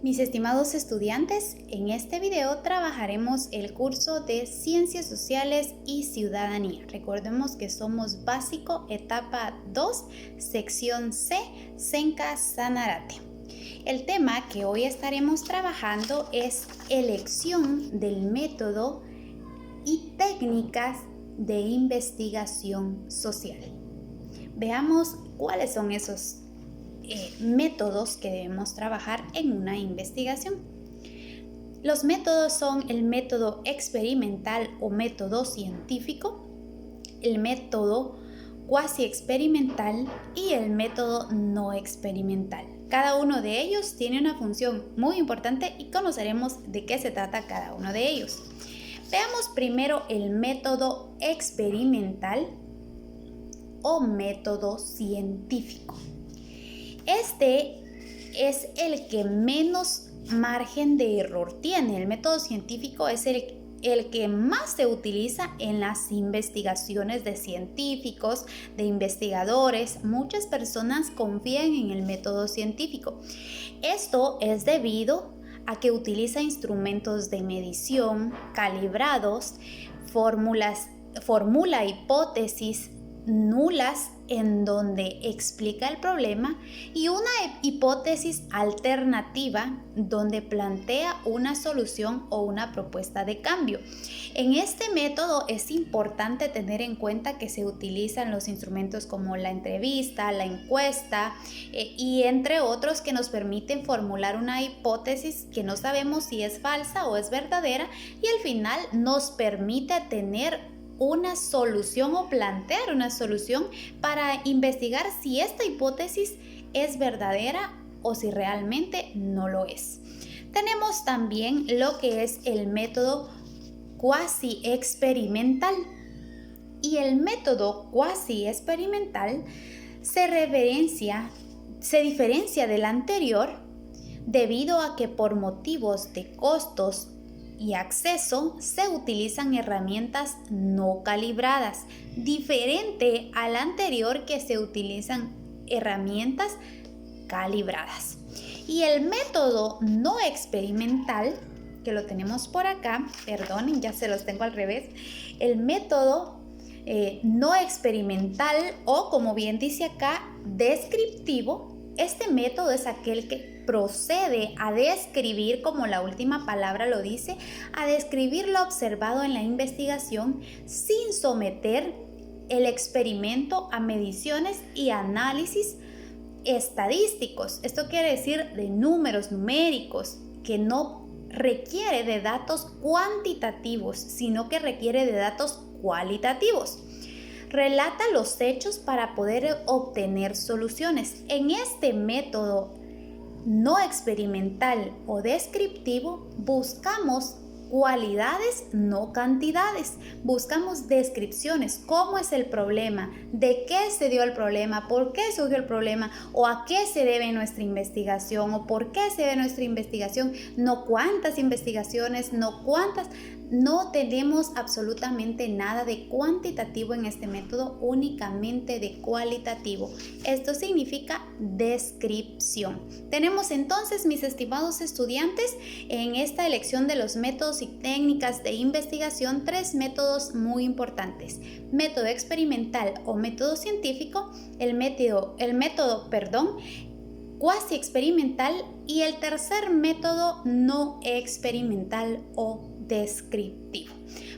Mis estimados estudiantes, en este video trabajaremos el curso de Ciencias Sociales y Ciudadanía. Recordemos que somos básico, etapa 2, sección C, Senca Sanarate. El tema que hoy estaremos trabajando es elección del método y técnicas de investigación social. Veamos cuáles son esos métodos que debemos trabajar en una investigación. Los métodos son el método experimental o método científico, el método cuasi experimental y el método no experimental. Cada uno de ellos tiene una función muy importante y conoceremos de qué se trata cada uno de ellos. Veamos primero el método experimental o método científico. Este es el que menos margen de error tiene. El método científico es el que más se utiliza en las investigaciones de científicos, de investigadores. Muchas personas confían en el método científico. Esto es debido a que utiliza instrumentos de medición calibrados, formula hipótesis nulas en donde explica el problema y una hipótesis alternativa donde plantea una solución o una propuesta de cambio. En este método es importante tener en cuenta que se utilizan los instrumentos como la entrevista, la encuesta y entre otros que nos permiten formular una hipótesis que no sabemos si es falsa o es verdadera y al final nos permite tener una solución o plantear una solución para investigar si esta hipótesis es verdadera o si realmente no lo es. Tenemos también lo que es el método cuasi experimental. Y el método cuasi experimental se diferencia del anterior debido a que por motivos de costos y acceso se utilizan herramientas no calibradas, diferente al anterior que se utilizan herramientas calibradas. Y el método no experimental, que lo tenemos por acá, perdonen, ya se los tengo al revés, el método no experimental o como bien dice acá, descriptivo. Este método es aquel que procede a describir, como la última palabra lo dice, a describir lo observado en la investigación sin someter el experimento a mediciones y análisis estadísticos. Esto quiere decir de números numéricos, que no requiere de datos cuantitativos, sino que requiere de datos cualitativos. Relata los hechos para poder obtener soluciones. En este método no experimental o descriptivo buscamos cualidades, no cantidades. Buscamos descripciones, cómo es el problema, de qué se dio el problema, por qué surgió el problema o a qué se debe nuestra investigación o por qué se debe nuestra investigación, no cuántas investigaciones, no tenemos absolutamente nada de cuantitativo en este método, únicamente de cualitativo. Esto significa descripción. Tenemos entonces, mis estimados estudiantes, en esta elección de los métodos y técnicas de investigación, tres métodos muy importantes: método experimental o método científico, el método cuasi experimental y el tercer método no experimental o descriptivo.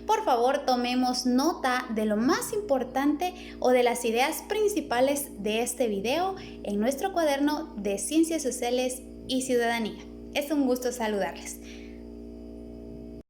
Por favor, tomemos nota de lo más importante o de las ideas principales de este video en nuestro cuaderno de Ciencias Sociales y Ciudadanía. Es un gusto saludarles.